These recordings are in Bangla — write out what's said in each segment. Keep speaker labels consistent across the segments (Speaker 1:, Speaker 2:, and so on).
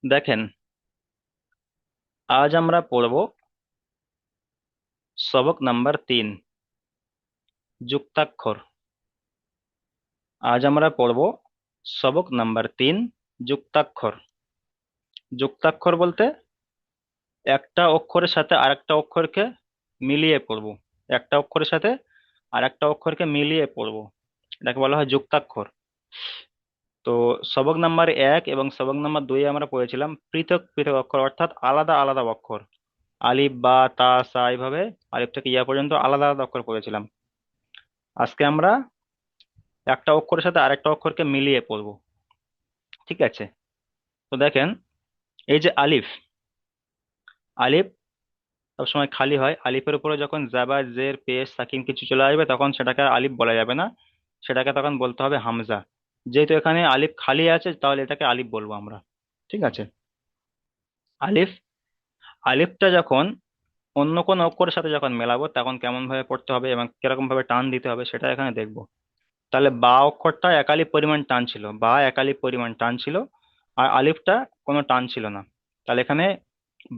Speaker 1: দেখেন, আজ আমরা পড়ব সবক নাম্বার 3, যুক্তাক্ষর। আজ আমরা পড়ব সবক নাম্বার 3, যুক্তাক্ষর। যুক্তাক্ষর বলতে একটা অক্ষরের সাথে আরেকটা অক্ষরকে মিলিয়ে পড়ব। একটা অক্ষরের সাথে আরেকটা অক্ষরকে মিলিয়ে পড়ব, এটাকে বলা হয় যুক্তাক্ষর। তো সবক নাম্বার 1 এবং সবক নাম্বার 2 আমরা পড়েছিলাম পৃথক পৃথক অক্ষর, অর্থাৎ আলাদা আলাদা অক্ষর। আলিফ, বা, তা, সা, এইভাবে আলিফ থেকে ইয়া পর্যন্ত আলাদা আলাদা অক্ষর পড়েছিলাম। আজকে আমরা একটা অক্ষরের সাথে আরেকটা অক্ষরকে মিলিয়ে পড়বো। ঠিক আছে? তো দেখেন, এই যে আলিফ, আলিফ সবসময় খালি হয়। আলিফের উপরে যখন জাবা, জের, পেশ, সাকিন কিছু চলে আসবে তখন সেটাকে আর আলিফ বলা যাবে না, সেটাকে তখন বলতে হবে হামজা। যেহেতু এখানে আলিফ খালি আছে তাহলে এটাকে আলিফ বলবো আমরা। ঠিক আছে? আলিফ, আলিফটা যখন অন্য কোনো অক্ষরের সাথে যখন মেলাবো তখন কেমন ভাবে পড়তে হবে এবং কিরকম ভাবে টান দিতে হবে সেটা এখানে দেখবো। তাহলে বা অক্ষরটা একালি পরিমাণ টান ছিল, বা একালি পরিমাণ টান ছিল, আর আলিফটা কোনো টান ছিল না। তাহলে এখানে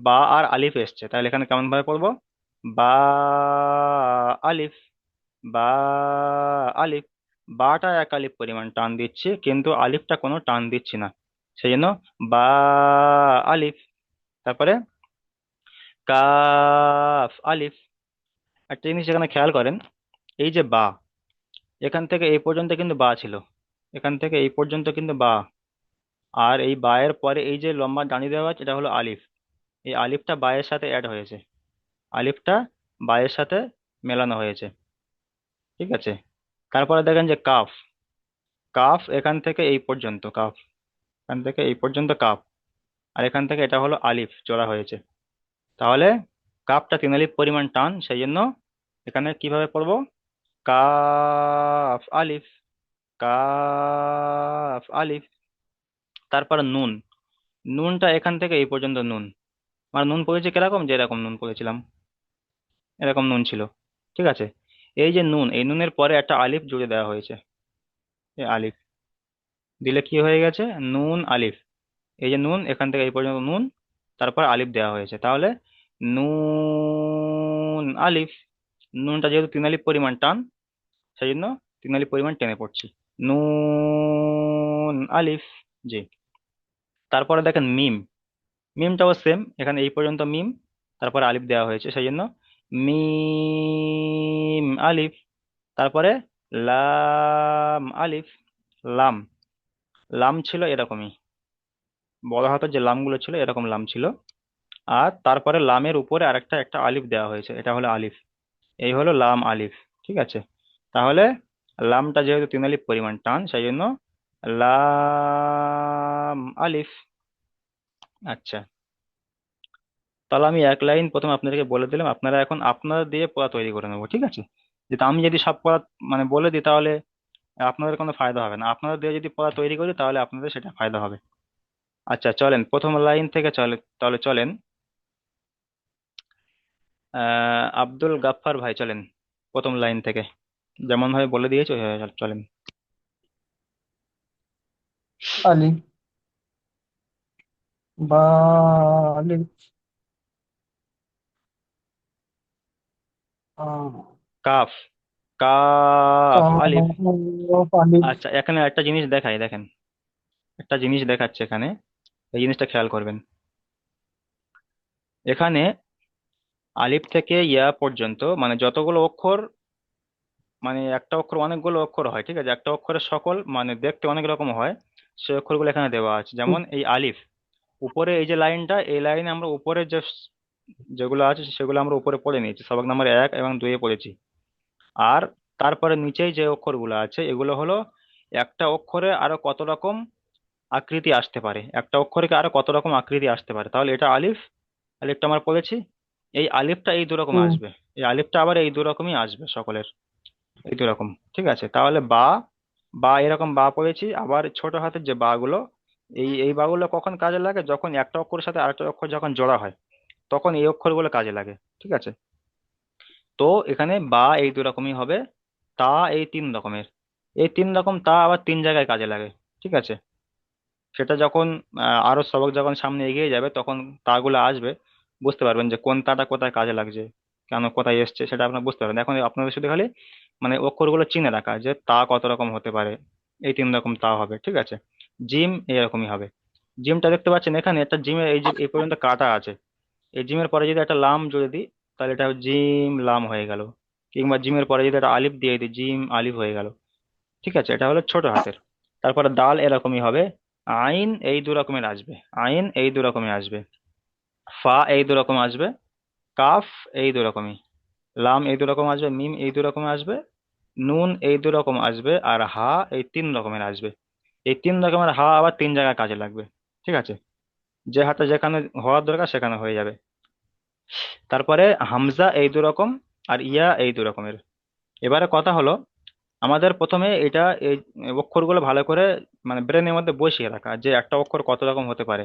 Speaker 1: বা আর আলিফ এসছে, তাহলে এখানে কেমন ভাবে পড়বো? বা আলিফ, বা আলিফ। বাটা একালি পরিমাণ টান দিচ্ছি কিন্তু আলিফটা কোনো টান দিচ্ছি না, সেই জন্য বা আলিফ। তারপরে কাফ আলিফ। একটা জিনিস এখানে খেয়াল করেন, এই যে বা, এখান থেকে এই পর্যন্ত কিন্তু বা ছিল, এখান থেকে এই পর্যন্ত কিন্তু বা, আর এই বায়ের পরে এই যে লম্বা ডানি দেওয়া আছে এটা হলো আলিফ। এই আলিফটা বায়ের সাথে অ্যাড হয়েছে, আলিফটা বায়ের সাথে মেলানো হয়েছে। ঠিক আছে? তারপরে দেখেন যে কাফ, কাফ এখান থেকে এই পর্যন্ত কাফ, এখান থেকে এই পর্যন্ত কাফ, আর এখান থেকে এটা হলো আলিফ জোড়া হয়েছে। তাহলে কাফটা 3 আলিফ পরিমাণ টান, সেই জন্য এখানে কিভাবে পড়বো? কাফ আলিফ, কাফ আলিফ। তারপর নুন, নুনটা এখান থেকে এই পর্যন্ত নুন। মানে নুন পড়েছে কিরকম, যে এরকম নুন পড়েছিলাম, এরকম নুন ছিল। ঠিক আছে? এই যে নুন, এই নুনের পরে একটা আলিফ জুড়ে দেওয়া হয়েছে, এই আলিফ দিলে কি হয়ে গেছে? নুন আলিফ। এই যে নুন, এখান থেকে এই পর্যন্ত নুন, তারপর আলিফ দেওয়া হয়েছে, তাহলে নুন আলিফ। নুনটা যেহেতু 3 আলিফ পরিমাণ টান, সেই জন্য 3 আলিফ পরিমাণ টেনে পড়ছি, নুন আলিফ। জি। তারপরে দেখেন মিম, মিমটাও সেম, এখানে এই পর্যন্ত মিম, তারপরে আলিফ দেওয়া হয়েছে, সেই জন্য মিম আলিফ। তারপরে লাম আলিফ, লাম, লাম ছিল এরকমই, বড় হাতের যে লামগুলো ছিল এরকম লাম ছিল, আর তারপরে লামের উপরে আরেকটা একটা আলিফ দেওয়া হয়েছে, এটা হলো আলিফ। এই হলো লাম আলিফ। ঠিক আছে? তাহলে লামটা যেহেতু 3 আলিফ পরিমাণ টান, সেই জন্য লাম আলিফ। আচ্ছা, তাহলে আমি এক লাইন প্রথমে আপনাদেরকে বলে দিলাম, আপনারা এখন আপনাদের দিয়ে পড়া তৈরি করে নেবো। ঠিক আছে? যেটা আমি যদি সব পড়া মানে বলে দিই তাহলে আপনাদের কোনো ফায়দা হবে না, আপনাদের দিয়ে যদি পড়া তৈরি করি তাহলে আপনাদের সেটা ফায়দা হবে। আচ্ছা চলেন প্রথম লাইন থেকে চলে, তাহলে চলেন। আব্দুল গাফফার ভাই চলেন প্রথম লাইন থেকে, যেমন ভাবে বলে দিয়েছে ওইভাবে চলেন।
Speaker 2: আলিফ, বা, আলিফ, আহ,
Speaker 1: কাফ, কাফ আলিফ।
Speaker 2: কাফ, আলিফ।
Speaker 1: আচ্ছা, এখানে একটা জিনিস দেখাই, দেখেন, একটা জিনিস দেখাচ্ছে এখানে, এই জিনিসটা খেয়াল করবেন। এখানে আলিফ থেকে ইয়া পর্যন্ত মানে যতগুলো অক্ষর, মানে একটা অক্ষর অনেকগুলো অক্ষর হয়। ঠিক আছে? একটা অক্ষরের সকল মানে দেখতে অনেক রকম হয়, সেই অক্ষরগুলো এখানে দেওয়া আছে। যেমন এই আলিফ, উপরে এই যে লাইনটা, এই লাইনে আমরা উপরে যে যেগুলো আছে সেগুলো আমরা উপরে পড়ে নিয়েছি, সবক নাম্বার 1 এবং 2-এ পড়েছি। আর তারপরে নিচেই যে অক্ষরগুলো আছে এগুলো হলো একটা অক্ষরে আরো কত রকম আকৃতি আসতে পারে, একটা অক্ষরে আরো কত রকম আকৃতি আসতে পারে। তাহলে এটা আলিফ, আলিফটা আমরা পড়েছি, এই আলিফটা এই দুরকম
Speaker 2: হুম,
Speaker 1: আসবে, এই আলিফটা আবার এই দুরকমই আসবে সকলের, এই দুরকম। ঠিক আছে? তাহলে বা, বা এরকম বা পড়েছি। আবার ছোট হাতের যে বা গুলো, এই বা গুলো কখন কাজে লাগে? যখন একটা অক্ষরের সাথে আরেকটা অক্ষর যখন জোড়া হয় তখন এই অক্ষরগুলো কাজে লাগে। ঠিক আছে? তো এখানে বা এই দুরকমই হবে, তা এই 3 রকমের, এই 3 রকম তা আবার 3 জায়গায় কাজে লাগে। ঠিক আছে? সেটা যখন আরো সবক যখন সামনে এগিয়ে যাবে তখন তাগুলো আসবে, বুঝতে পারবেন যে কোন তাটা কোথায় কাজে লাগছে, কেন কোথায় এসছে সেটা আপনার বুঝতে পারবেন। এখন আপনাদের শুধু খালি মানে অক্ষরগুলো চিনে রাখা যে তা কত রকম হতে পারে, এই তিন রকম তা হবে, ঠিক আছে। জিম এরকমই হবে। জিমটা দেখতে পাচ্ছেন এখানে একটা জিমের এই যে এই পর্যন্ত কাটা আছে, এই জিমের পরে যদি একটা লাম জুড়ে দিই তাহলে এটা জিম লাম হয়ে গেল, কিংবা জিমের পরে যদি একটা আলিফ দিয়ে দিই জিম আলিফ হয়ে গেল, ঠিক আছে। এটা হলো ছোট হাতের। তারপরে দাল এরকমই হবে, আইন এই দু রকমের আসবে, আইন এই দু রকমের আসবে, ফা এই দু রকম আসবে, কাফ এই দু রকমই, লাম এই দু রকম আসবে, মিম এই দু রকমের আসবে, নুন এই দু রকম আসবে, আর হা এই তিন রকমের আসবে। এই তিন রকমের হা আবার তিন জায়গায় কাজে লাগবে, ঠিক আছে। যে হাতে যেখানে হওয়ার দরকার সেখানে হয়ে যাবে। তারপরে হামজা এই দু রকম, আর ইয়া এই দু রকমের। এবারে কথা হলো আমাদের প্রথমে এটা এই অক্ষরগুলো ভালো করে মানে ব্রেনের মধ্যে বসিয়ে রাখা যে একটা অক্ষর কত রকম হতে পারে।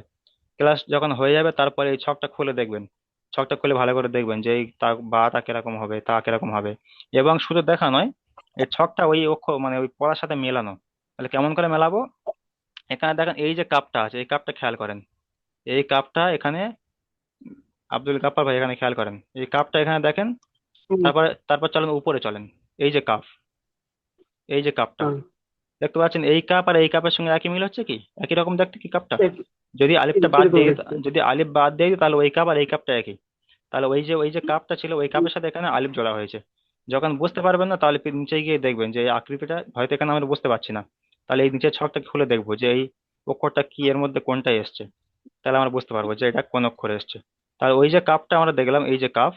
Speaker 1: ক্লাস যখন হয়ে যাবে তারপরে এই ছকটা খুলে দেখবেন, ছকটা খুলে ভালো করে দেখবেন যে এই তা বাটা কিরকম হবে, তা কিরকম হবে। এবং শুধু দেখা নয়, এই ছকটা ওই অক্ষর মানে ওই পড়ার সাথে মেলানো। তাহলে কেমন করে মেলাবো? এখানে দেখেন এই যে কাপটা আছে, এই কাপটা খেয়াল করেন, এই কাপটা এখানে, আব্দুল গাফফার ভাই এখানে খেয়াল করেন, এই কাপটা এখানে দেখেন।
Speaker 2: হুম,
Speaker 1: তারপরে তারপর চলেন উপরে চলেন, এই যে কাপ, এই যে কাপটা
Speaker 2: হ্যাঁ,
Speaker 1: দেখতে পাচ্ছেন, এই কাপ আর এই কাপের সঙ্গে একই মিল হচ্ছে কি, একই রকম দেখতে কি কাপটা?
Speaker 2: এক-
Speaker 1: যদি আলিফটা বাদ
Speaker 2: কিরকম
Speaker 1: দিয়ে দিই,
Speaker 2: দেখতে?
Speaker 1: যদি আলিফ বাদ দিয়ে দিই তাহলে ওই কাপ আর এই কাপটা একই। তাহলে ওই যে কাপটা ছিল ওই কাপের সাথে এখানে আলিফ জোড়া হয়েছে। যখন বুঝতে পারবেন না তাহলে নিচে গিয়ে দেখবেন যে এই আকৃতিটা হয়তো এখানে আমরা বুঝতে পারছি না, তাহলে এই নিচের ছকটা খুলে দেখবো যে এই অক্ষরটা কি, এর মধ্যে কোনটা এসছে, তাহলে আমরা বুঝতে পারবো যে এটা কোন অক্ষরে এসছে। তাহলে ওই যে কাপটা আমরা দেখলাম, এই যে কাপ,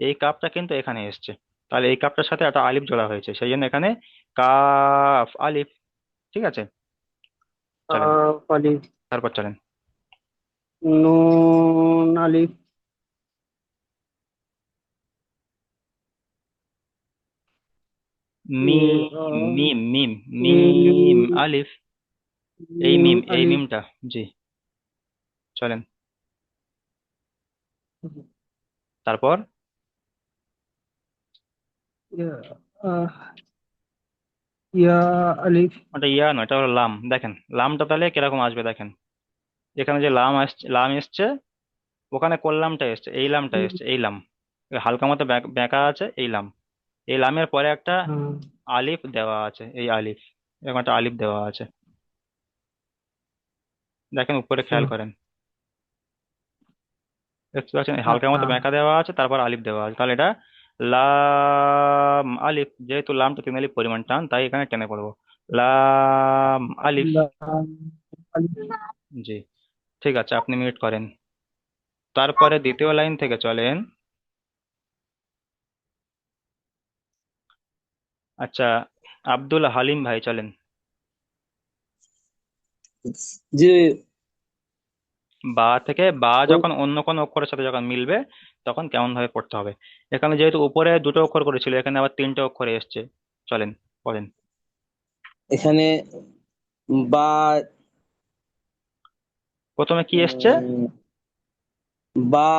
Speaker 1: এই কাপটা কিন্তু এখানে এসছে, তাহলে এই কাপটার সাথে একটা আলিফ জোড়া হয়েছে, সেই জন্য এখানে কাফ আলিফ, ঠিক আছে। চলেন
Speaker 2: আলিফ,
Speaker 1: তারপর চলেন।
Speaker 2: নুন আলিফ,
Speaker 1: মিম মিম মিম মিম
Speaker 2: মিম,
Speaker 1: আলিফ, এই
Speaker 2: মিম
Speaker 1: মিম এই
Speaker 2: আলিফ,
Speaker 1: মিমটা, জি। চলেন তারপর,
Speaker 2: ইয়া, আহ, ইয়া আলিফ,
Speaker 1: ওটা ইয়া নয়, এটা হলো লাম। দেখেন লামটা তাহলে কিরকম আসবে দেখেন, এখানে যে লাম আসছে, লাম এসছে, ওখানে কোন লামটা এসছে, এই লামটা
Speaker 2: হুম,
Speaker 1: এসছে, এই লাম, এই হালকা মতো বেঁকা আছে এই লাম, এই লামের পরে একটা
Speaker 2: হ্যাঁ,
Speaker 1: আলিফ দেওয়া আছে, এই আলিফ, এরকম একটা আলিফ দেওয়া আছে, দেখেন উপরে খেয়াল
Speaker 2: হ্যাঁ,
Speaker 1: করেন, দেখতে পাচ্ছেন এই হালকা মতো
Speaker 2: হ্যাঁ,
Speaker 1: বেঁকা দেওয়া আছে, তারপর আলিফ দেওয়া আছে, তাহলে এটা লাম আলিফ। যেহেতু লামটা তিন আলিফ পরিমাণ টান তাই এখানে টেনে পড়বো, লাম আলিফ।
Speaker 2: লাম আলিফ,
Speaker 1: জি, ঠিক আছে, আপনি মিউট করেন। তারপরে দ্বিতীয় লাইন থেকে চলেন। আচ্ছা, আব্দুল হালিম ভাই চলেন।
Speaker 3: যে
Speaker 1: বা থেকে বা
Speaker 3: ও-
Speaker 1: যখন অন্য কোনো অক্ষরের সাথে যখন মিলবে তখন কেমন ভাবে পড়তে হবে। এখানে যেহেতু উপরে দুটো অক্ষর করেছিল, এখানে আবার তিনটে অক্ষরে এসছে, চলেন পড়েন।
Speaker 3: এখানে বা
Speaker 1: প্রথমে কি এসছে?
Speaker 3: উম, বা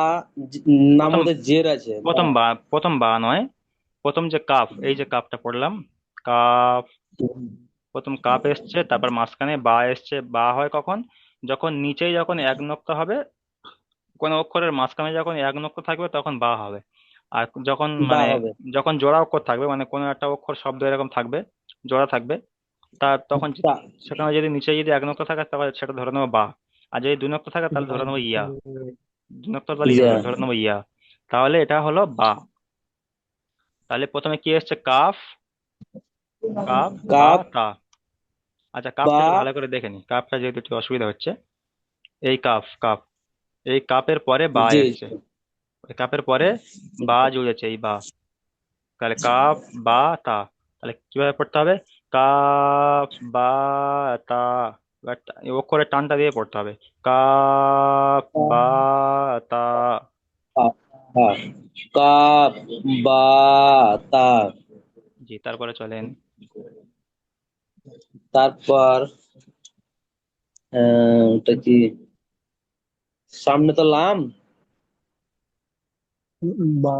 Speaker 3: জ- নাম
Speaker 1: প্রথম
Speaker 3: মধ্যে জের আছে বা
Speaker 1: প্রথম বা, প্রথম বা নয়, প্রথম যে কাফ, এই যে কাফটা পড়লাম, কাফ, প্রথম কাপ এসছে, তারপর মাঝখানে বা এসছে। বা হয় কখন? যখন নিচেই যখন এক নক্তা হবে, কোন অক্ষরের মাঝখানে যখন এক নক্তা থাকবে তখন বা হবে। আর যখন
Speaker 3: বা
Speaker 1: মানে
Speaker 3: হবে
Speaker 1: যখন জোড়া অক্ষর থাকবে, মানে কোনো একটা অক্ষর শব্দ এরকম থাকবে, জোড়া থাকবে, তার তখন
Speaker 3: তা
Speaker 1: সেখানে যদি নিচে যদি এক নক্তা থাকে তাহলে সেটা ধরে নেবো বা। আর যদি দুই নক্তা থাকে তাহলে ধরে নেবো ইয়া, দুই নক্তা তাহলে
Speaker 3: ইয়া
Speaker 1: ধরে নেবো ইয়া। তাহলে এটা হলো বা। তাহলে প্রথমে কি এসছে? কাফ, কাফ বা
Speaker 3: কাপ
Speaker 1: তা। আচ্ছা
Speaker 3: বা
Speaker 1: কাপটা একটু ভালো করে দেখে নি, কাপটা যেহেতু একটু অসুবিধা হচ্ছে। এই কাপ, কাপ, এই কাপের পরে বা
Speaker 3: জি
Speaker 1: এসছে, ওই কাপের পরে বা জুড়েছে, এই বা। তাহলে কাপ বা তা, তাহলে কিভাবে পড়তে হবে? কাপ বা তা, এবার এই অক্ষরের টানটা দিয়ে পড়তে হবে, কাপ বা তা।
Speaker 3: হ্যাঁ কাপ বা তা
Speaker 1: জি, তারপরে চলেন।
Speaker 3: তারপর ওটা কি সামনে তো লাম
Speaker 2: বা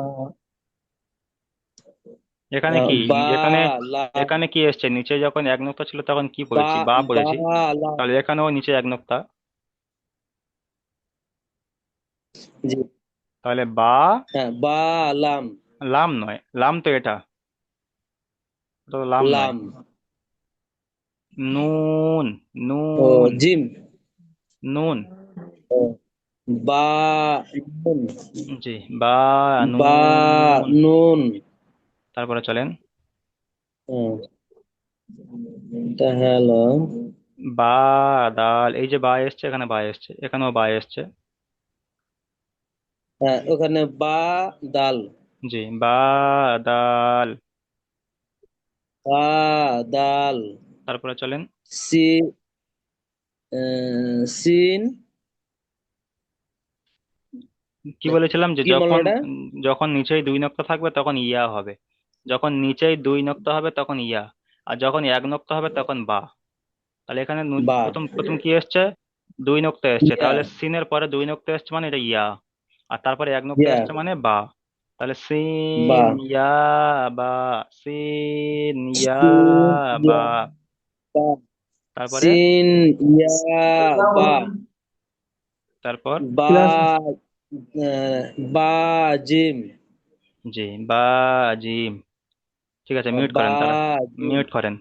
Speaker 1: এখানে কি
Speaker 3: বা
Speaker 1: এখানে
Speaker 3: লাম
Speaker 1: এখানে কি এসছে? নিচে যখন এক নোক্তা ছিল তখন কি
Speaker 3: বা
Speaker 1: পড়েছি? বা
Speaker 3: বা
Speaker 1: পড়েছি।
Speaker 3: লাম।
Speaker 1: তাহলে এখানেও নিচে এক নোক্তা।
Speaker 3: জি।
Speaker 1: তাহলে বা
Speaker 3: হ্যাঁ, বা লাম
Speaker 1: লাম নয়, লাম তো এটা, তো লাম নয়।
Speaker 3: লাম।
Speaker 1: নুন,
Speaker 3: ও
Speaker 1: নুন,
Speaker 3: জিম।
Speaker 1: নুন।
Speaker 3: ও, বা নুন।
Speaker 1: জি, বা
Speaker 3: বা
Speaker 1: নুন।
Speaker 3: নুন।
Speaker 1: তারপরে চলেন,
Speaker 3: হুম, এটা হলো
Speaker 1: বা দাল। এই যে বা এসছে, এখানে বা এসছে, এখানেও বা এসছে।
Speaker 3: হ্যাঁ, ওখানে বা দাল।
Speaker 1: জি, বা দাল।
Speaker 3: বা দাল।
Speaker 1: তারপরে চলেন,
Speaker 3: সি সিন।
Speaker 1: কি বলেছিলাম যে
Speaker 3: কি বললো
Speaker 1: যখন
Speaker 3: এটা?
Speaker 1: যখন নিচেই দুই নক্তা থাকবে তখন ইয়া হবে। যখন নিচেই দুই নক্তা হবে তখন ইয়া, আর যখন এক নক্তা হবে তখন বা। তাহলে এখানে
Speaker 3: বা
Speaker 1: প্রথম প্রথম কি এসছে? দুই নক্তা এসছে,
Speaker 3: ইয়া
Speaker 1: তাহলে সিনের পরে দুই নক্তা এসছে মানে এটা ইয়া। আর তারপরে এক নক্তা
Speaker 3: ইয়া
Speaker 1: এসছে মানে বা। তাহলে
Speaker 3: বা
Speaker 1: সিন ইয়া বা, সিন ইয়া
Speaker 3: সিন
Speaker 1: বা।
Speaker 3: ইয়া বা
Speaker 1: তারপরে,
Speaker 3: সিন ইয়া বা
Speaker 1: তারপর
Speaker 3: বা
Speaker 2: ক্লাস
Speaker 3: বা জিম।
Speaker 1: জি, বা জিম। ঠিক আছে, মিউট
Speaker 3: বা
Speaker 1: করেন তাহলে,
Speaker 3: জিম।
Speaker 1: মিউট করেন।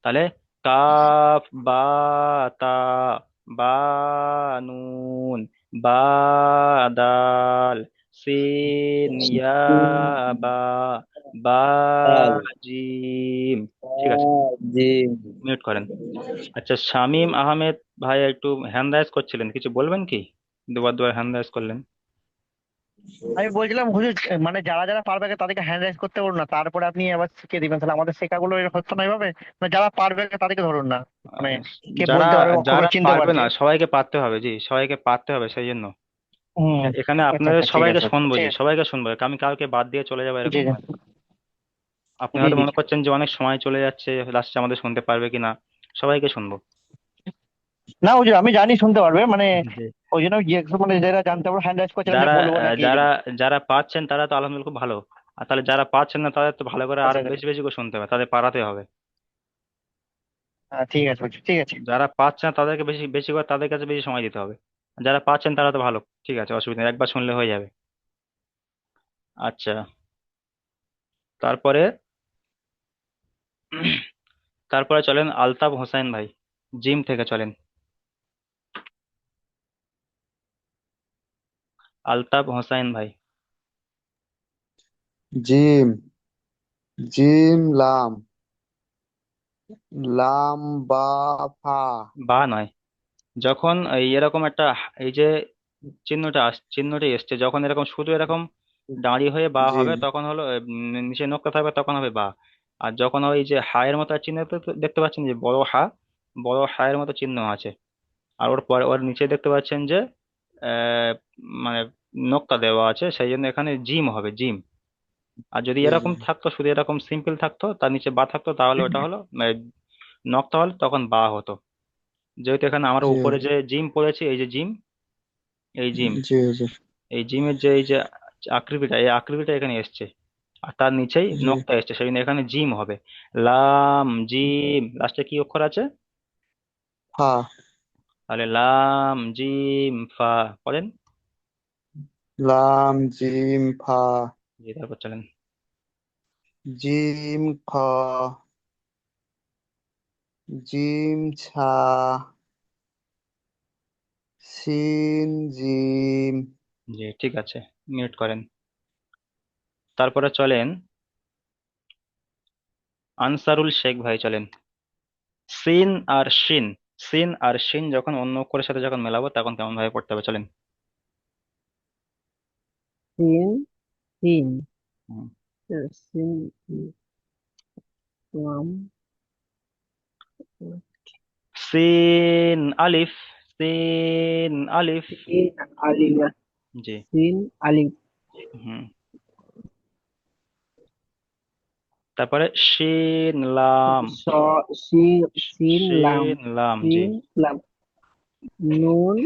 Speaker 1: তাহলে কাফ বা তা, বা নুন, বা দাল, সিন ইয়া বা, বা
Speaker 3: দাল
Speaker 1: জিম।
Speaker 3: বা
Speaker 1: ঠিক আছে,
Speaker 3: জিম।
Speaker 1: মিউট করেন। আচ্ছা, শামীম আহমেদ ভাই একটু হ্যান্ড রাইজ করছিলেন, কিছু বলবেন কি? দুবার দুবার হ্যান্ড রাইজ করলেন।
Speaker 4: আমি বলছিলাম হুজুর, মানে যারা যারা পারবে আগে তাদেরকে হ্যান্ড রাইজ করতে বলুন না, তারপরে আপনি আবার শিখিয়ে দিবেন, তাহলে আমাদের শেখাগুলো এর হচ্ছে না এইভাবে। মানে যারা পারবে আগে তাদেরকে ধরুন না, মানে
Speaker 1: আহ,
Speaker 4: কে
Speaker 1: যারা
Speaker 4: বলতে পারবে,
Speaker 1: যারা
Speaker 4: অক্ষরগুলো চিনতে
Speaker 1: পারবে
Speaker 4: পারবে।
Speaker 1: না সবাইকে পারতে হবে, জি সবাইকে পারতে হবে, সেই জন্য
Speaker 4: হুম।
Speaker 1: এখানে
Speaker 4: আচ্ছা
Speaker 1: আপনাদের
Speaker 4: আচ্ছা, ঠিক
Speaker 1: সবাইকে
Speaker 4: আছে,
Speaker 1: শুনবো,
Speaker 4: ঠিক
Speaker 1: জি
Speaker 4: আছে।
Speaker 1: সবাইকে শুনবো। আমি কাউকে বাদ দিয়ে চলে যাবো
Speaker 4: জি
Speaker 1: এরকম
Speaker 4: জি
Speaker 1: নয়। আপনি
Speaker 4: জি
Speaker 1: হয়তো
Speaker 4: জি।
Speaker 1: মনে করছেন যে অনেক সময় চলে যাচ্ছে, লাস্টে আমাদের শুনতে পারবে কিনা। সবাইকে শুনবো।
Speaker 4: না হুজুর, আমি জানি শুনতে পারবে, মানে
Speaker 1: জি।
Speaker 4: ওই জন্য জিজ্ঞেস, মানে যারা জানতে পারবে হ্যান্ড রাইজ করছিলাম যে
Speaker 1: যারা
Speaker 4: বলবো নাকি এই
Speaker 1: যারা
Speaker 4: জন্য।
Speaker 1: যারা পাচ্ছেন তারা তো আলহামদুলিল্লাহ খুব ভালো। আর তাহলে যারা পাচ্ছেন না তাদের তো ভালো করে আরো
Speaker 4: আচ্ছা
Speaker 1: বেশি
Speaker 4: আচ্ছা।
Speaker 1: বেশি করে শুনতে হবে, তাদের পারাতে হবে।
Speaker 4: ঠিক আছে হুজুর, ঠিক আছে।
Speaker 1: যারা পাচ্ছে না তাদেরকে বেশি বেশি করে তাদের কাছে বেশি সময় দিতে হবে। যারা পাচ্ছেন তারা তো ভালো, ঠিক আছে, অসুবিধা নেই, একবার শুনলে হয়ে যাবে। আচ্ছা, তারপরে তারপরে চলেন আলতাফ হোসেন ভাই, জিম থেকে চলেন। আলতাফ হোসেন ভাই।
Speaker 5: জিম, জিম লাম, লাম বা ফা।
Speaker 1: বা নয়, যখন এই এরকম একটা এই যে চিহ্নটি এসছে, যখন এরকম শুধু এরকম দাঁড়িয়ে হয়ে বা হবে
Speaker 5: জিম,
Speaker 1: তখন হলো নিচে নোক্তা থাকবে তখন হবে বা। আর যখন ওই যে হায়ের মতো চিহ্ন দেখতে দেখতে পাচ্ছেন যে বড় হা, বড় হায়ের মতো চিহ্ন আছে, আর ওর পরে ওর নিচে দেখতে পাচ্ছেন যে আহ, মানে নোক্তা দেওয়া আছে, সেই জন্য এখানে জিম হবে, জিম। আর যদি
Speaker 5: জি জি
Speaker 1: এরকম থাকতো, শুধু এরকম সিম্পল থাকতো, তার নিচে বা থাকতো, তাহলে ওটা হলো নক্তা হলে তখন বা হতো। যেহেতু এখানে আমরা
Speaker 5: জি
Speaker 1: উপরে যে জিম পড়েছি, এই যে জিম, এই জিম,
Speaker 5: জি জি
Speaker 1: এই জিমের যে এই যে আকৃতিটা, এই আকৃতিটা এখানে এসছে, আর তার নিচেই
Speaker 5: জি
Speaker 1: নক্তা এসছে, সেই জন্য এখানে জিম হবে। লাম জিম, লাস্টে কি অক্ষর আছে?
Speaker 5: ফা।
Speaker 1: তাহলে লাম জিম ফা। পড়েন।
Speaker 5: লাম জিম ফা,
Speaker 1: জি, তারপর চলেন।
Speaker 5: জিম খ, জিম ছা, সিন জিম।
Speaker 1: জি, ঠিক আছে, মিউট করেন। তারপরে চলেন আনসারুল শেখ ভাই, চলেন। সিন আর শিন, সিন আর শিন যখন অন্য অক্ষরের সাথে যখন মেলাবো তখন কেমন ভাবে পড়তে হবে, চলেন।
Speaker 2: সিন সিন
Speaker 1: হুম।
Speaker 2: সিন লাম
Speaker 1: সিন আলিফ, সিন আলিফ।
Speaker 2: সিন আলিফ
Speaker 1: জি।
Speaker 2: সিন আলিফ
Speaker 1: হুম। তারপরে শিন লাম,
Speaker 2: স সিন লাম
Speaker 1: শিন লাম। জি,
Speaker 2: সিন লাম নুন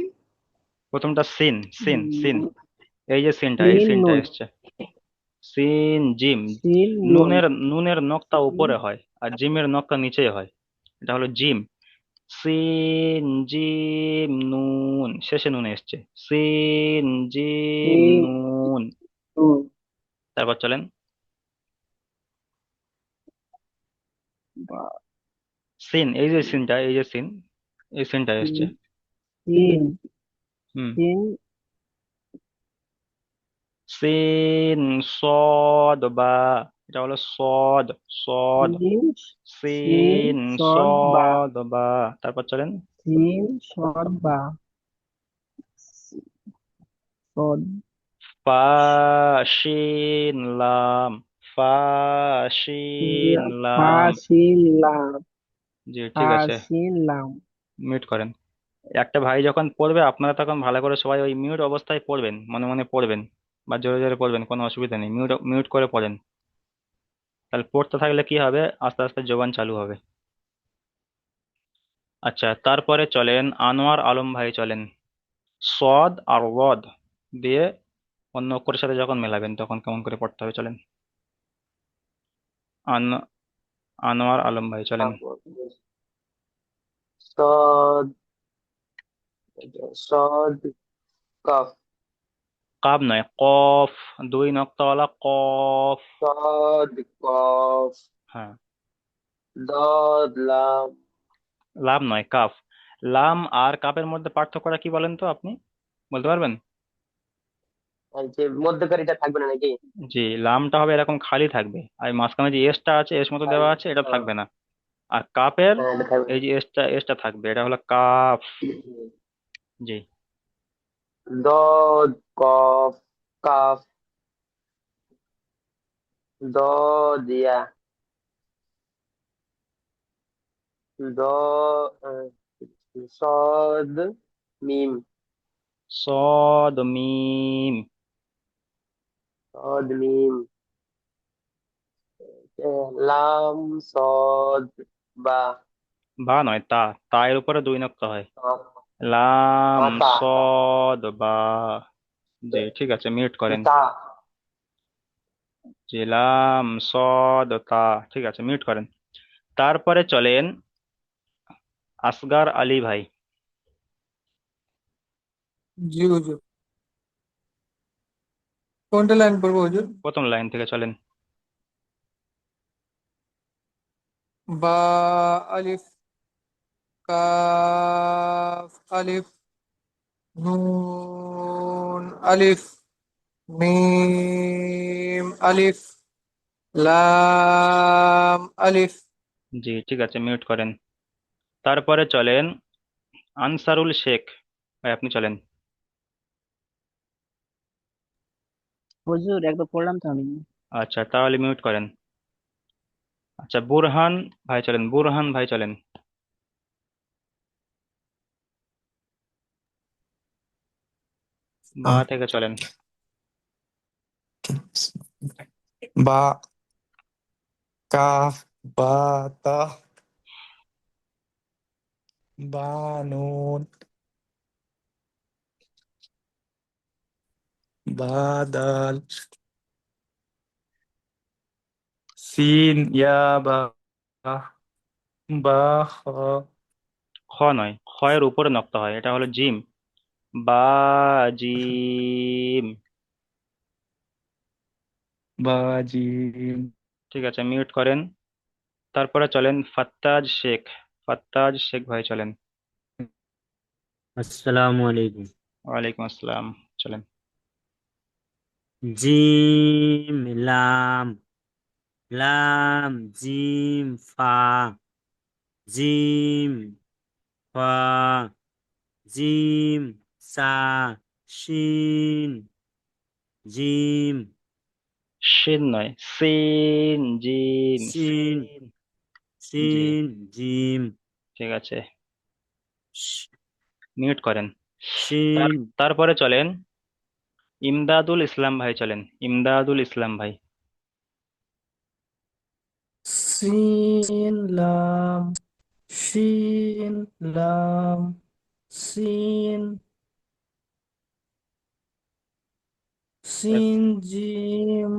Speaker 1: প্রথমটা সিন, সিন সিন, এই যে সিনটা, এই
Speaker 2: সিন
Speaker 1: সিনটা
Speaker 2: নুন
Speaker 1: এসছে, সিন জিম।
Speaker 2: সিন নুন
Speaker 1: নুনের নখটা উপরে
Speaker 2: সিন
Speaker 1: হয় আর জিমের নখটা নিচে হয়, এটা হলো জিম। সিন জিম নুন, শেষে নুন এসছে, সিন জিম
Speaker 2: সিন
Speaker 1: নুন।
Speaker 2: নুন
Speaker 1: তারপর চলেন
Speaker 2: বা
Speaker 1: সিন, এই যে সিনটা, এই যে সিন, এই সিনটা এসছে।
Speaker 2: সিন
Speaker 1: হুম।
Speaker 2: সিন
Speaker 1: সিন সদ বা, এটা হলো সদ, সদ।
Speaker 2: সিন সিন
Speaker 1: সিন
Speaker 2: সদ বা
Speaker 1: সদ বা। তারপর চলেন
Speaker 2: সিন সদ বা সদ
Speaker 1: ফা শিন লাম, ফা শিন
Speaker 2: ফা
Speaker 1: লাম।
Speaker 2: সিন লাম
Speaker 1: জি
Speaker 2: ফা
Speaker 1: ঠিক আছে,
Speaker 2: সিন লাম
Speaker 1: মিউট করেন। একটা ভাই যখন পড়বে আপনারা তখন ভালো করে সবাই ওই মিউট অবস্থায় পড়বেন, মনে মনে পড়বেন বা জোরে জোরে পড়বেন, কোনো অসুবিধা নেই, মিউট মিউট করে পড়েন। তাহলে পড়তে থাকলে কি হবে, আস্তে আস্তে জবান চালু হবে। আচ্ছা, তারপরে চলেন আনোয়ার আলম ভাই, চলেন সদ আর ওয়াদ দিয়ে অন্য অক্ষরের সাথে যখন মেলাবেন তখন কেমন করে পড়তে হবে, চলেন। আন আনোয়ার আলম ভাই চলেন।
Speaker 3: صاد صاد قاف
Speaker 1: কাব নয়, কফ, দুই নক্তাওয়ালা কফ।
Speaker 3: صاد قاف
Speaker 1: হ্যাঁ,
Speaker 3: ضاد لام
Speaker 1: লাম নয়, কাফ। লাম আর কাফের মধ্যে পার্থক্যটা কি বলেন তো আপনি, বলতে পারবেন?
Speaker 3: আর যে মধ্যকারীটা থাকবে না নাকি?
Speaker 1: জি, লামটা হবে এরকম খালি থাকবে, আর এই মাঝখানে যে এসটা আছে, এস মতো দেওয়া আছে, এটা থাকবে না। আর কাপের
Speaker 3: হ্যাঁ এটা থাকবে
Speaker 1: এই
Speaker 3: না।
Speaker 1: যে এসটা, এসটা থাকবে, এটা হলো কাফ। জি।
Speaker 3: ضاد قاف قاف ضاد يا ضاد صاد ميم
Speaker 1: صاد মিম।
Speaker 3: صاد ميم লাম صاد বা
Speaker 1: বা নয়, তা, তা এর উপরে দুই নক্তা হয়। লাম
Speaker 3: তা
Speaker 1: সদ বা। জি ঠিক আছে, মিউট করেন।
Speaker 3: তা
Speaker 1: জি, লাম সদ তা, ঠিক আছে, মিউট করেন। তারপরে চলেন আসগার আলী ভাই,
Speaker 6: জি হুজুর, কোনটা লাইন পড়বো হুজুর?
Speaker 1: প্রথম লাইন থেকে চলেন।
Speaker 6: বা আলিফ কাফ আলিফ নুন আলিফ মিম আলিফ লাম আলিফ।
Speaker 1: জি ঠিক আছে, মিউট করেন। তারপরে চলেন আনসারুল শেখ ভাই, আপনি চলেন।
Speaker 2: হুজুর একবার পড়লাম তো আমি।
Speaker 1: আচ্ছা, তাহলে মিউট করেন। আচ্ছা, বুরহান ভাই চলেন, বুরহান ভাই চলেন। বা থেকে চলেন।
Speaker 6: বা কাফ বা তা বা নুন বা দাল সিন ইয়া বা বা খ
Speaker 1: খ নয়, খ এর উপরে নক্তা হয়, এটা হলো জিম। বা জিম।
Speaker 6: বা জিম।
Speaker 1: ঠিক আছে, মিউট করেন। তারপরে চলেন ফাত্তাজ শেখ, ফাত্তাজ শেখ ভাই চলেন।
Speaker 7: আসসালামু আলাইকুম।
Speaker 1: ওয়ালাইকুম আসসালাম, চলেন।
Speaker 7: জিম লাম, লাম জিম ফা, জিম ফা, জিম সা, শিন জিম,
Speaker 1: শিন নয়, সিন জিম,
Speaker 7: সিন
Speaker 1: সিন। জি
Speaker 7: সিন জিম,
Speaker 1: ঠিক আছে,
Speaker 7: শ-
Speaker 1: মিউট করেন।
Speaker 7: শিন
Speaker 1: তারপরে চলেন ইমদাদুল ইসলাম ভাই, চলেন ইমদাদুল ইসলাম ভাই।
Speaker 6: সিন লাম শিন লাম সিন সিন জিম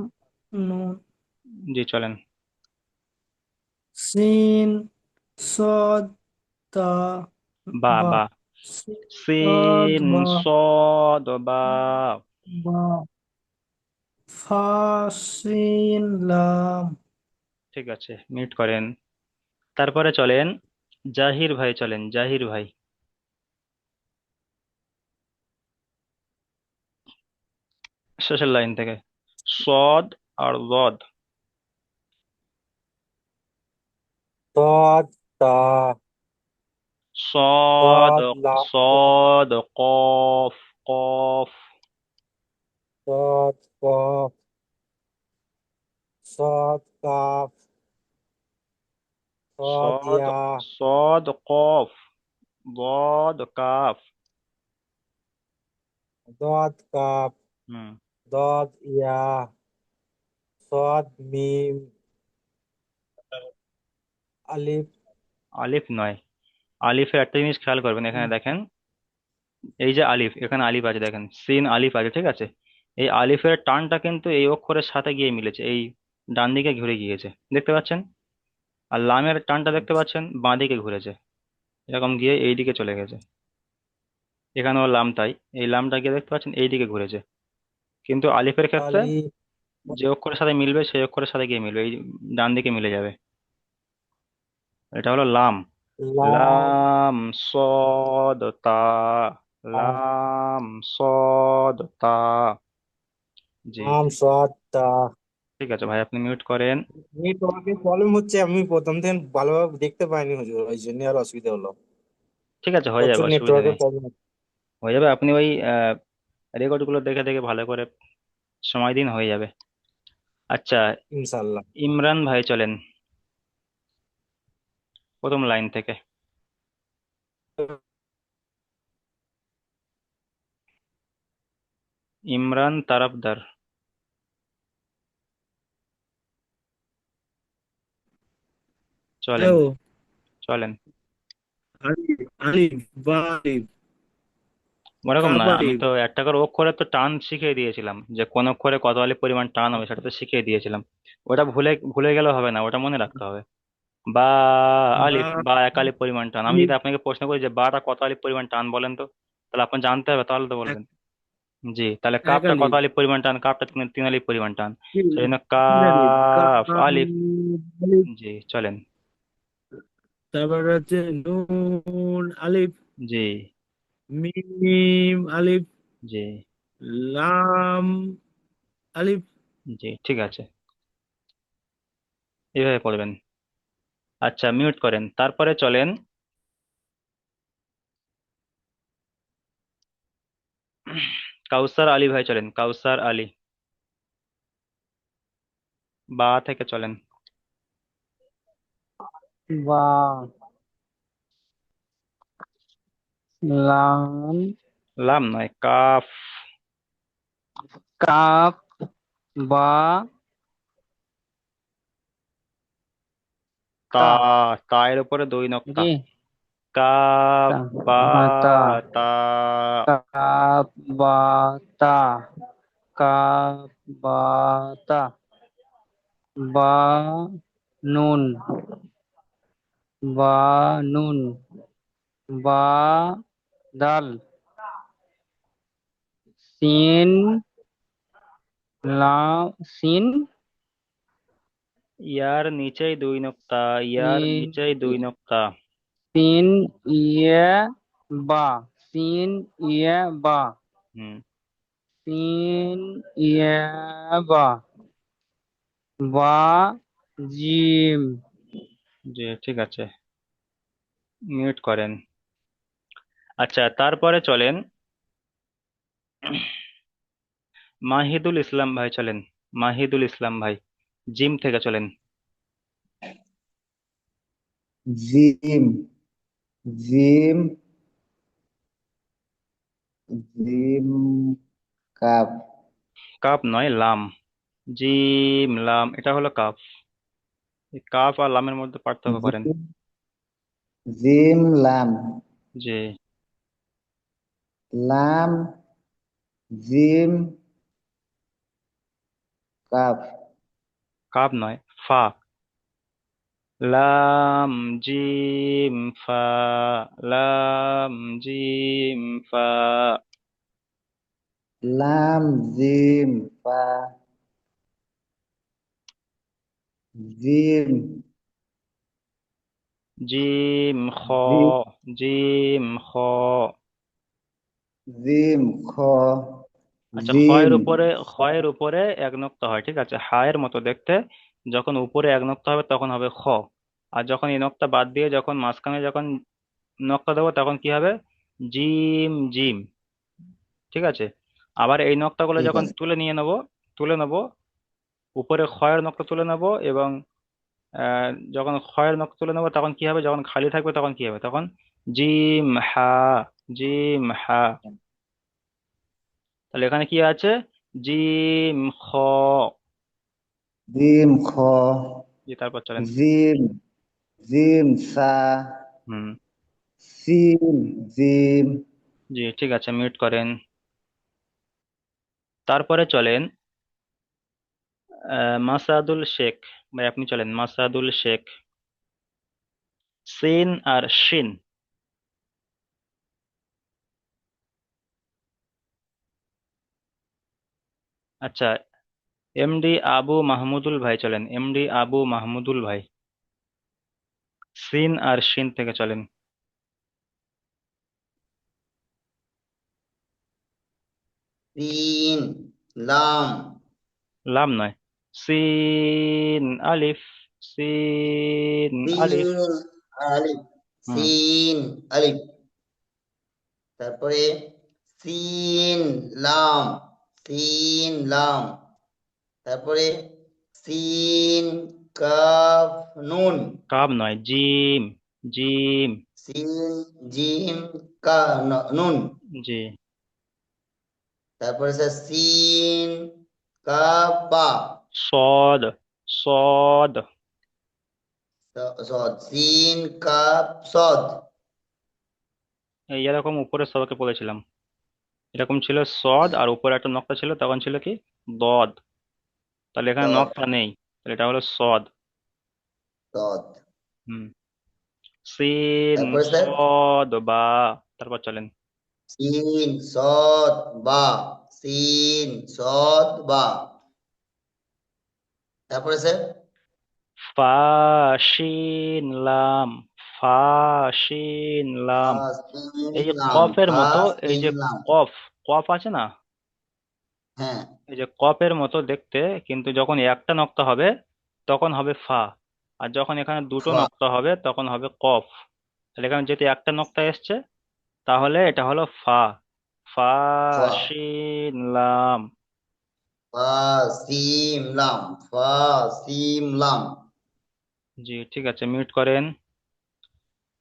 Speaker 6: নুন,
Speaker 1: জি চলেন।
Speaker 6: সিন, সদ, তা,
Speaker 1: বা
Speaker 6: বা,
Speaker 1: বা
Speaker 6: সিন, সদ,
Speaker 1: সিন
Speaker 6: বা,
Speaker 1: সদ বা।
Speaker 6: বা, ফা, সিন, লাম।
Speaker 1: ঠিক আছে, মিউট করেন। তারপরে চলেন জাহির ভাই, চলেন জাহির ভাই, শেষের লাইন থেকে। সদ আর রদ।
Speaker 3: صاد تا
Speaker 1: صاد.
Speaker 3: صاد لا
Speaker 1: صاد قاف. قاف.
Speaker 3: صاد قاف صاد قاف صاد
Speaker 1: صاد.
Speaker 3: يا
Speaker 1: صاد قاف. ضاد কাফ।
Speaker 3: ضاد قاف
Speaker 1: হুম।
Speaker 3: ضاد يا صاد ميم ألف
Speaker 1: আলিফ নয়, আলিফের একটা জিনিস খেয়াল করবেন, এখানে দেখেন, এই যে আলিফ, এখানে আলিফ আছে দেখেন, সিন আলিফ আছে, ঠিক আছে। এই আলিফের টানটা কিন্তু এই অক্ষরের সাথে গিয়ে মিলেছে, এই ডান দিকে ঘুরে গিয়েছে, দেখতে পাচ্ছেন। আর লামের টানটা দেখতে পাচ্ছেন, বাঁ দিকে ঘুরেছে, এরকম গিয়ে এই দিকে চলে গেছে। এখানেও লাম তাই, এই লামটা গিয়ে দেখতে পাচ্ছেন এই দিকে ঘুরেছে। কিন্তু আলিফের ক্ষেত্রে
Speaker 3: ألف
Speaker 1: যে অক্ষরের সাথে মিলবে সেই অক্ষরের সাথে গিয়ে মিলবে, এই ডান দিকে মিলে যাবে। এটা হলো লাম।
Speaker 3: لام
Speaker 1: লাম সদ তা। লাম সদ তা। জি।
Speaker 3: لام صاد تا
Speaker 1: ঠিক আছে ভাই, আপনি মিউট করেন।
Speaker 3: নেটওয়ার্কের প্রবলেম হচ্ছে, আমি প্রথম থেকে ভালোভাবে দেখতে পাইনি হুজুর, ওই জন্য আর অসুবিধা হলো।
Speaker 1: ঠিক আছে, হয়ে যাবে,
Speaker 3: প্রচুর
Speaker 1: অসুবিধা
Speaker 3: নেটওয়ার্কের
Speaker 1: নেই।
Speaker 3: প্রবলেম
Speaker 1: হয়ে যাবে, আপনি ওই রেকর্ড গুলো দেখে দেখে ভালো করে সময় দিন, হয়ে যাবে। আচ্ছা,
Speaker 3: ইনশাল্লাহ।
Speaker 1: ইমরান ভাই চলেন প্রথম লাইন থেকে। ইমরান তারাফদার, চলেন।
Speaker 7: হ্যালো।
Speaker 1: চলেন।
Speaker 7: আলিফ, আলিফ, বা আলিফ,
Speaker 1: ওরকম
Speaker 7: কাব
Speaker 1: নয়, আমি
Speaker 7: আলিফ,
Speaker 1: তো একটা করে অক্ষরে তো টান শিখিয়ে দিয়েছিলাম, যে কোন অক্ষরে কত আলিফ পরিমাণ টান হবে সেটা তো শিখিয়ে দিয়েছিলাম। ওটা ভুলে ভুলে গেলে হবে না, ওটা মনে রাখতে হবে। বা
Speaker 7: বা
Speaker 1: আলিফ, বা এক আলিফ পরিমাণ টান। আমি
Speaker 7: আলিফ,
Speaker 1: যদি আপনাকে প্রশ্ন করি যে বাটা কত আলিফ পরিমাণ টান বলেন তো, তাহলে আপনার জানতে হবে, তাহলে তো
Speaker 7: এক
Speaker 1: বলবেন। জি, তাহলে
Speaker 7: এক
Speaker 1: কাপটা কত
Speaker 7: আলিফ,
Speaker 1: আলিফ পরিমাণ টান? কাপটা তিন তিন আলিফ পরিমাণ টান।
Speaker 7: তিন
Speaker 1: সেই জন্য
Speaker 7: তিন আলিফ,
Speaker 1: কাফ
Speaker 7: কাব
Speaker 1: আলিফ।
Speaker 7: আলিফ,
Speaker 1: জি চলেন।
Speaker 7: তারপর হচ্ছে নুন আলিফ,
Speaker 1: জি।
Speaker 7: মিম আলিফ,
Speaker 1: জি।
Speaker 7: লাম আলিফ।
Speaker 1: জি ঠিক আছে, এইভাবে পড়বেন। আচ্ছা, মিউট করেন, তারপরে চলেন কাউসার আলী ভাই, চলেন কাউসার আলী, বা থেকে চলেন।
Speaker 2: বা, লাম,
Speaker 1: লাম নয়, কাফ।
Speaker 2: কাপ, বা,
Speaker 1: তা।
Speaker 2: তা,
Speaker 1: তা এর উপরে দুই নক্তা।
Speaker 2: নাকি?
Speaker 1: কাফ
Speaker 2: তা,
Speaker 1: বা
Speaker 2: তা,
Speaker 1: তা।
Speaker 2: কাপ, বা, তা, কাপ, বা, তা, বা, নুন, বা, নুন, বা, দাল, সিন, লাম, সিন,
Speaker 1: ইয়ার নিচেই দুই নক্তা, ইয়ার নিচেই দুই
Speaker 2: ই-
Speaker 1: নক্তা।
Speaker 2: সিন, ইয়ে, বা, সিন, ইয়ে, বা,
Speaker 1: হুম।
Speaker 2: সিন, ইয়ে, বা, বা, জিম।
Speaker 1: জি ঠিক আছে, মিউট করেন। আচ্ছা, তারপরে চলেন মাহিদুল ইসলাম ভাই, চলেন মাহিদুল ইসলাম ভাই, জিম থেকে চলেন।
Speaker 5: Gym gym gym cup
Speaker 1: cup নয়, লাম। জিম লাম, এটা হলো কাপ। এই কাপ আর লামের মধ্যে পার্থক্য করেন।
Speaker 5: জিম জিম লাম
Speaker 1: জি।
Speaker 5: লাম জিম কাপ
Speaker 1: কাব নয়, ফা। লাম জিম ফা, লাম জিম ফা।
Speaker 5: লাম জিম ফা জিম
Speaker 1: জিম খ,
Speaker 5: জিম
Speaker 1: জিম খ।
Speaker 5: জিম খ
Speaker 1: আচ্ছা,
Speaker 5: জিম
Speaker 1: খয়ের উপরে এক নক্তা হয়, ঠিক আছে, হায়ের মতো দেখতে। যখন উপরে এক নক্তা হবে তখন হবে খ। আর যখন এই নক্তা বাদ দিয়ে যখন মাঝখানে যখন নক্তা দেবো তখন কি হবে? Gym gym. ঠিক আছে। আবার এই নক্তাগুলো
Speaker 5: ঠিক
Speaker 1: যখন
Speaker 5: আছে।
Speaker 1: তুলে নেব, উপরে খয়ের নক্তা তুলে নেব, এবং যখন খয়ের নক্তা তুলে নেব তখন কি হবে? যখন খালি থাকবে তখন কি হবে? তখন জিম হা, জিম হা। তাহলে এখানে কি আছে? জিম খ।
Speaker 5: জিম খ
Speaker 1: জি, তারপর চলেন।
Speaker 5: জিম জিম সা
Speaker 1: হুম।
Speaker 5: সিন জিম
Speaker 1: জি, ঠিক আছে, মিউট করেন। তারপরে চলেন মাসাদুল শেখ। ভাই আপনি চলেন, মাসাদুল শেখ। সিন আর শিন। আচ্ছা, এমডি আবু মাহমুদুল ভাই চলেন, এমডি আবু মাহমুদুল ভাই। সিন আর শিন থেকে চলেন।
Speaker 8: সিন লাম
Speaker 1: লাম নয়, সিন আলিফ, সিন আলিফ।
Speaker 8: সিন আলিফ
Speaker 1: হুম।
Speaker 8: সিন আলিফ তারপরে সিন লাম সিন লাম তারপরে সিন কাফ নুন
Speaker 1: কাব নয়, জিম, জিম।
Speaker 8: সিন জিম কা নুন
Speaker 1: জি।
Speaker 8: তারপরে স্যার সিন কাফ বা
Speaker 1: সদ, সদ।
Speaker 8: সদ সিন কাফ সদ
Speaker 1: এই এরকম উপরে সবকে বলেছিলাম, এরকম ছিল সদ, আর উপরে একটা নকটা ছিল তখন ছিল কি? দদ। তাহলে এখানে
Speaker 8: সদ
Speaker 1: নকটা নেই, তাহলে এটা হলো সদ।
Speaker 8: সদ
Speaker 1: হুম। সিন
Speaker 8: তারপরে স্যার
Speaker 1: সদ বা। তারপর চলেন।
Speaker 8: সিন সদ বা সিন সদ বা তারপরে স্যার
Speaker 1: ফা শিন লাম, ফা শিন লাম।
Speaker 8: সিন
Speaker 1: এই যে
Speaker 8: লাম
Speaker 1: কফের মতো, এই
Speaker 8: সিন
Speaker 1: যে
Speaker 8: লাম
Speaker 1: কফ, কফ আছে না,
Speaker 8: হ্যাঁ
Speaker 1: এই যে কফের মতো দেখতে, কিন্তু যখন একটা নক্তা হবে তখন হবে ফা, আর যখন এখানে দুটো
Speaker 8: ফা
Speaker 1: নক্তা হবে তখন হবে কফ। তাহলে এখানে যেহেতু একটা নক্তা এসছে, তাহলে এটা হলো ফা। ফা
Speaker 8: ফা
Speaker 1: শিন লাম।
Speaker 8: ফা সিম লাম ফা সিম লাম
Speaker 1: জি, ঠিক আছে, মিউট করেন।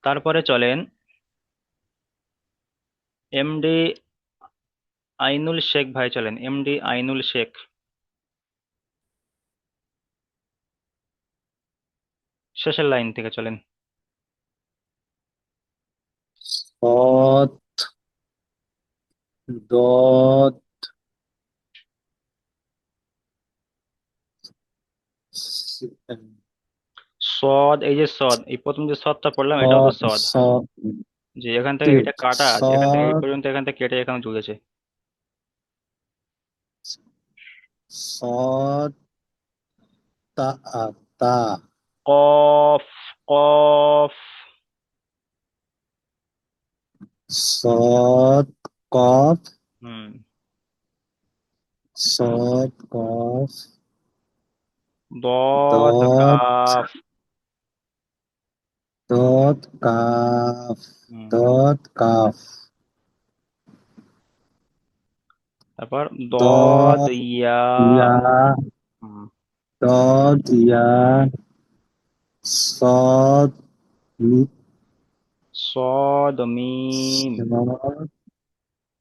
Speaker 1: তারপরে চলেন এমডি আইনুল শেখ ভাই চলেন, এমডি আইনুল শেখ। শেষের লাইন থেকে চলেন।
Speaker 7: صاد ضاد س-
Speaker 1: সদ, এই যে সদ, এই প্রথম যে সদটা পড়লাম এটাও তো সদ।
Speaker 7: صاد
Speaker 1: যে এখান থেকে এটা কাটা আছে, এখান থেকে এই
Speaker 7: صاد
Speaker 1: পর্যন্ত, এখান থেকে কেটে এখানে ঝুলেছে।
Speaker 7: صاد تا تا
Speaker 1: কফ, কফ।
Speaker 7: صاد قاف
Speaker 1: হুম।
Speaker 7: صاد قاف
Speaker 1: দদ
Speaker 7: ضاد
Speaker 1: কাফ।
Speaker 7: ضاد قاف
Speaker 1: হুম।
Speaker 7: ضاد قاف
Speaker 1: তারপর দদ
Speaker 7: ضاد
Speaker 1: ইয়া।
Speaker 7: يا
Speaker 1: হুম।
Speaker 7: ضاد يا صاد ميم
Speaker 1: সদ মিম।
Speaker 7: صاد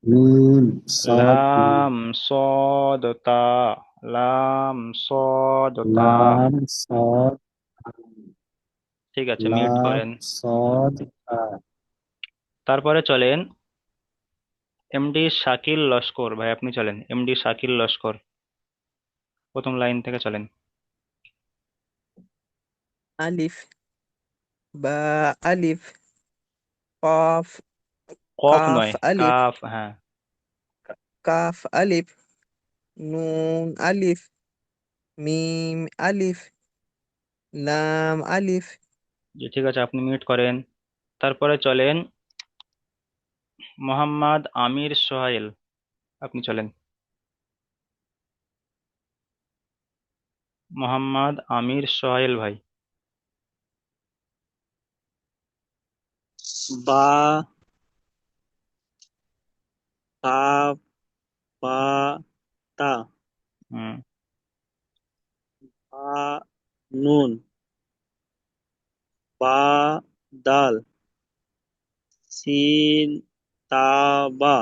Speaker 7: ميم صاد ميم
Speaker 1: লাম সদ তা, লাম সদ তা।
Speaker 7: لام صاد
Speaker 1: ঠিক আছে, মিউট
Speaker 7: لام
Speaker 1: করেন।
Speaker 7: صاد
Speaker 1: তারপরে চলেন এমডি শাকিল লস্কর ভাই, আপনি চলেন, এমডি শাকিল লস্কর। প্রথম লাইন থেকে চলেন।
Speaker 9: আলিফ, বা আলিফ, কফ,
Speaker 1: কফ
Speaker 9: কাফ
Speaker 1: নয়,
Speaker 9: আলিফ,
Speaker 1: কাফ, হ্যাঁ।
Speaker 9: কাফ আলিফ, নুন আলিফ, মিম আলিফ, লাম আলিফ।
Speaker 1: জি ঠিক আছে, আপনি মিউট করেন। তারপরে চলেন মোহাম্মদ আমির সোহাইল, আপনি চলেন। মোহাম্মদ আমির সোহাইল ভাই।
Speaker 7: বা, তা, বা, তা,
Speaker 1: হুম।
Speaker 7: বা, নুন, বা, দাল, সিন, তা, বা,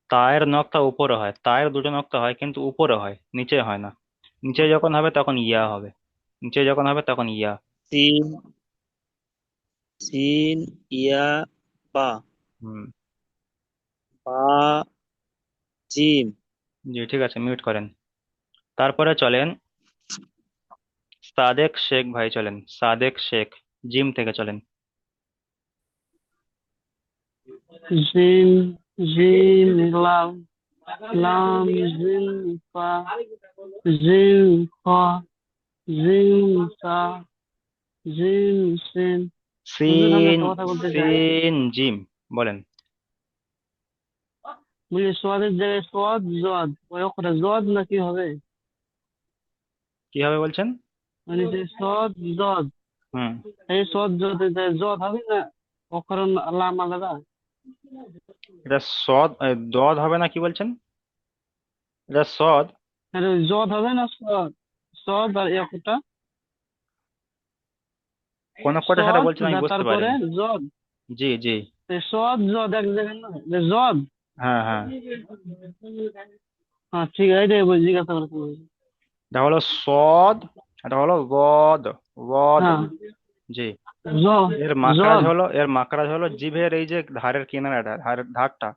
Speaker 1: তায়ের নখটা উপরে হয়, তায়ের দুটো নখটা হয় কিন্তু উপরে হয়, নিচে হয় না। নিচে যখন হবে তখন ইয়া হবে, নিচে যখন হবে তখন ইয়া।
Speaker 7: সিন, সিন, ইয়া, বা,
Speaker 1: হুম।
Speaker 7: বা, জিম,
Speaker 1: জি ঠিক আছে, মিউট করেন। তারপরে চলেন সাদেক শেখ ভাই, চলেন সাদেক শেখ, জিম থেকে চলেন।
Speaker 2: জিম, জিম, লাম, লাম, জিম, ফা, জিম, খ, জিম, সা, জিম, সিন। হুজুর, আমি
Speaker 1: সিন,
Speaker 2: একটা কথা বলতে চাই।
Speaker 1: সিন জিম, বলেন।
Speaker 2: বলি সোয়াদের জায়গায় সোয়াদ জদ, ওই অক্ষরটা জদ না কি হবে?
Speaker 1: কি হবে বলছেন?
Speaker 2: মানে যে সদ জদ,
Speaker 1: হুম।
Speaker 2: এই সদ জদ জদ হবে না, অক্ষর লাম আলাদা।
Speaker 1: এটা সদ দদ হবে না, কি বলছেন? এটা সদ।
Speaker 2: আরে ওই জদ হবে না, সদ, সদ আর এই অক্ষরটা
Speaker 1: কোন অক্ষরটা সেটা
Speaker 2: সদ,
Speaker 1: বলছেন আমি বুঝতে
Speaker 2: তারপরে
Speaker 1: পারিনি।
Speaker 2: জদ।
Speaker 1: জি জি।
Speaker 2: এই সদ জদ এক জায়গায় না, যে জদ।
Speaker 1: হ্যাঁ হ্যাঁ।
Speaker 2: হ্যাঁ ঠিক আছে, এটাই জিজ্ঞাসা করতে।
Speaker 1: এটা হলো সদ, এটা হলো বদ, বদ।
Speaker 2: হ্যাঁ,
Speaker 1: জি।
Speaker 2: জদ, জদ।
Speaker 1: এর মাকড়াজ হলো জিভের এই যে ধারের কিনারাটা, ধারটা,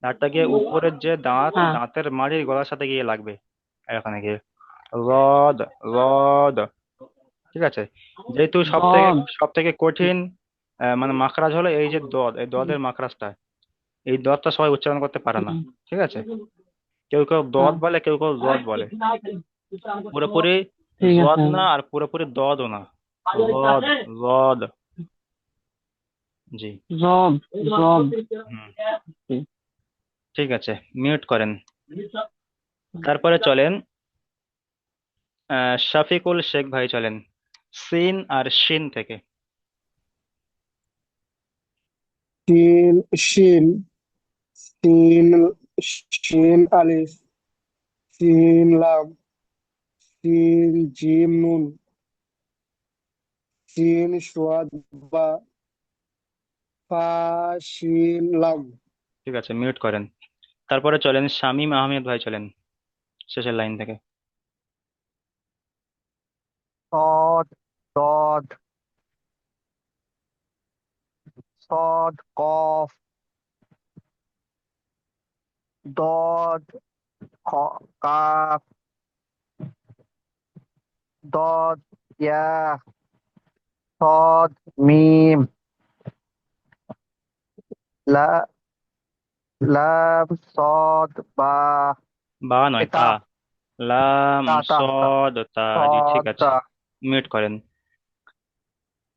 Speaker 1: ধারটা গিয়ে উপরের যে দাঁত,
Speaker 2: হ্যাঁ,
Speaker 1: দাঁতের মাড়ির গলার সাথে গিয়ে লাগবে, এখানে গিয়ে রদ, রদ। ঠিক আছে। যেহেতু
Speaker 2: জদ।
Speaker 1: সব থেকে কঠিন মানে মাখরাজ হলো এই যে দদ, এই দদের মাখরাজটা, এই দদটা সবাই উচ্চারণ করতে পারে না। ঠিক আছে। কেউ কেউ দদ
Speaker 2: হ্যাঁ,
Speaker 1: বলে, কেউ কেউ জদ বলে। পুরোপুরি
Speaker 2: ঠিক
Speaker 1: জদ
Speaker 2: আছে।
Speaker 1: না আর পুরোপুরি দদও না, রদ, রদ। জি।
Speaker 2: জদ, জদ।
Speaker 1: হুম। ঠিক আছে, মিউট করেন। তারপরে চলেন শফিকুল শেখ ভাই, চলেন সিন আর শিন থেকে।
Speaker 6: শিন, শিন, শিন, শিন আলিফ, শিন লাম, শিন জিম নুন, শিন সোয়াদ বা, ফা শিন লাম।
Speaker 1: ঠিক আছে, মিউট করেন। তারপরে চলেন শামীম আহমেদ ভাই, চলেন শেষের লাইন থেকে।
Speaker 4: সদ, দদ, সদ, কফ, দদ, কাফ, দদ, ইয়া, সদ, মিম, লা, লাম, সদ, বা,
Speaker 1: বা নয়,
Speaker 4: এটা,
Speaker 1: তা। লাম
Speaker 4: তা, তা, তা,
Speaker 1: সদ তা। জি ঠিক
Speaker 4: সদ,
Speaker 1: আছে,
Speaker 4: তা।
Speaker 1: মিউট করেন।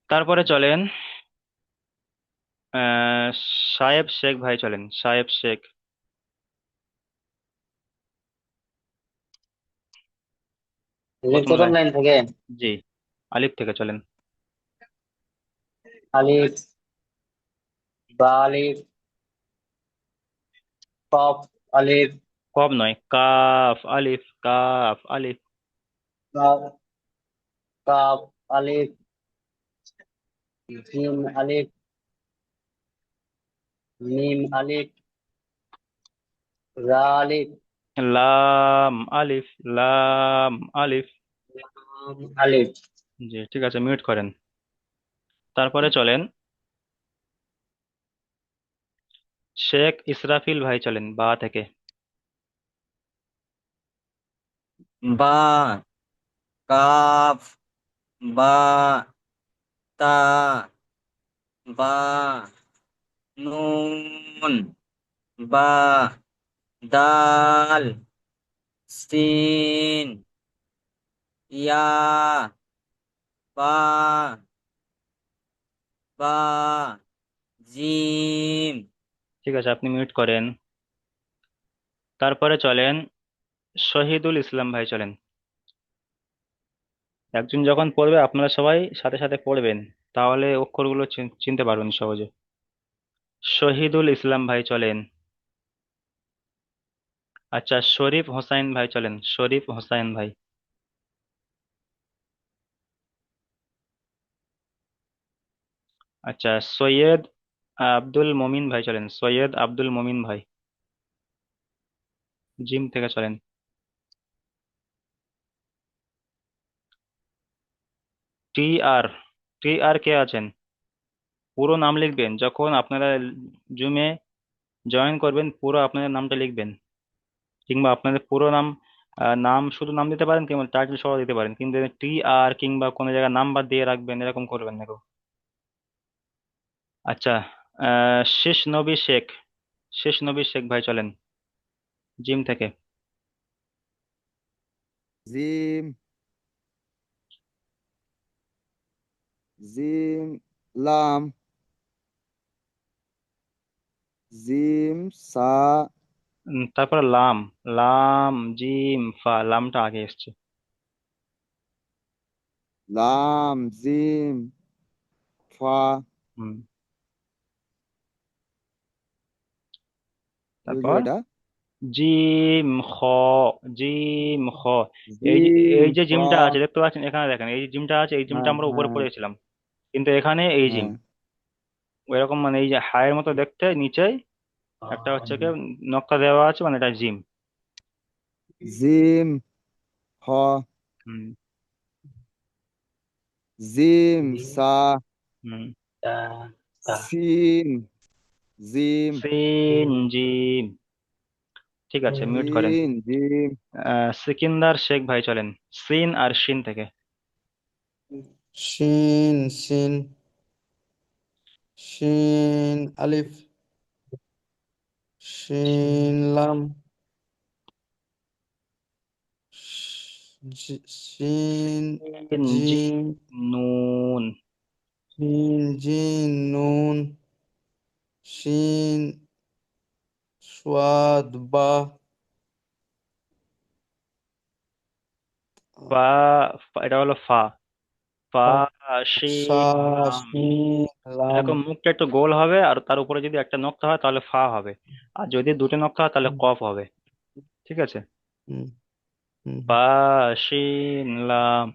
Speaker 1: তারপরে চলেন আহ সায়েব শেখ ভাই, চলেন সায়েব শেখ। প্রথম
Speaker 9: প্রথম
Speaker 1: লাইন।
Speaker 9: লাইন থেকে
Speaker 1: জি, আলিফ থেকে চলেন।
Speaker 9: আলিফ, বা আলিফ, কফ আলিফ,
Speaker 1: কব নয়, কাফ আলিফ, কাফ আলিফ।
Speaker 9: কাফ, কাফ আলিফ, জিম আলিফ, মিম আলিফ, রা আলিফ,
Speaker 1: লাম আলিফ, লাম আলিফ।
Speaker 9: লাম আলিফ।
Speaker 1: জি ঠিক আছে, মিউট করেন। তারপরে চলেন শেখ ইসরাফিল ভাই, চলেন বা থেকে।
Speaker 9: বা, কাফ, বা,
Speaker 10: তা, বা, নুন, বা, দাল, সিন, ইয়া, বা, বা, জিম।
Speaker 1: ঠিক আছে, আপনি মিউট করেন। তারপরে চলেন শহীদুল ইসলাম ভাই, চলেন। একজন যখন পড়বে আপনারা সবাই সাথে সাথে পড়বেন, তাহলে অক্ষরগুলো চিনতে পারবেন সহজে। শহীদুল ইসলাম ভাই, চলেন। আচ্ছা, শরীফ হোসাইন ভাই, চলেন। শরীফ হোসাইন ভাই। আচ্ছা, সৈয়দ আব্দুল মমিন ভাই, চলেন। সৈয়দ আব্দুল মমিন ভাই, জিম থেকে, চলেন। টি আর, টি আর কে আছেন? পুরো নাম লিখবেন যখন আপনারা জুমে জয়েন করবেন, পুরো আপনাদের নামটা লিখবেন। কিংবা আপনাদের পুরো নাম, নাম শুধু নাম দিতে পারেন, কিংবা টাইটেল সহ দিতে পারেন, কিন্তু টি আর কিংবা কোনো জায়গায় নাম্বার দিয়ে রাখবেন, এরকম করবেন না কেউ। আচ্ছা, শেষ নবী শেখ, শেষ নবী শেখ ভাই, চলেন। জিম থেকে।
Speaker 5: জিম, জিম, লাম, জিম, সা,
Speaker 1: তারপরে লাম, লাম জিম ফা, লামটা আগে এসছে।
Speaker 5: লাম, জিম, ফা।
Speaker 1: হুম।
Speaker 5: কি বলছো
Speaker 1: তারপর
Speaker 5: এটা?
Speaker 1: জিম খ, জিম খ। এই যে,
Speaker 5: জিম,
Speaker 1: এই যে
Speaker 5: ফ।
Speaker 1: জিমটা আছে দেখতে পাচ্ছেন, এখানে দেখেন এই যে জিমটা আছে, এই জিমটা
Speaker 5: হ্যাঁ,
Speaker 1: আমরা উপরে
Speaker 5: হ্যাঁ,
Speaker 1: পড়েছিলাম, কিন্তু এখানে এই জিম।
Speaker 5: হ্যাঁ।
Speaker 1: ওইরকম মানে এই যে হায়ের মতো দেখতে, নিচেই একটা হচ্ছে কি নকশা দেওয়া আছে, মানে এটা জিম।
Speaker 5: জিম, হ,
Speaker 1: হুম।
Speaker 5: জিম, সা,
Speaker 1: হুম।
Speaker 9: তা তা
Speaker 5: সিন, জিম,
Speaker 1: সিন জিম। ঠিক আছে, মিউট করেন।
Speaker 5: সিন, জিম,
Speaker 1: সিকিন্দার শেখ ভাই, চলেন। সিন আর শিন থেকে।
Speaker 3: শিন, শিন, শিন আলিফ, শিন লাম, শিন
Speaker 1: সিন জি,
Speaker 3: জিম,
Speaker 1: নুন।
Speaker 3: শিন জিন নুন, শিন সোয়াদ বা,
Speaker 1: ফা, এটা হলো ফা। ফা
Speaker 3: সা,
Speaker 1: শিন লাম।
Speaker 3: শিন লাম।
Speaker 1: এরকম মুখটা একটু গোল হবে, আর তার উপরে যদি একটা নক্তা হয় তাহলে ফা হবে, আর যদি দুটো নক্তা হয় তাহলে
Speaker 3: হুম,
Speaker 1: কফ হবে। ঠিক আছে।
Speaker 3: হুম, হুম।
Speaker 1: ফা শিন লাম।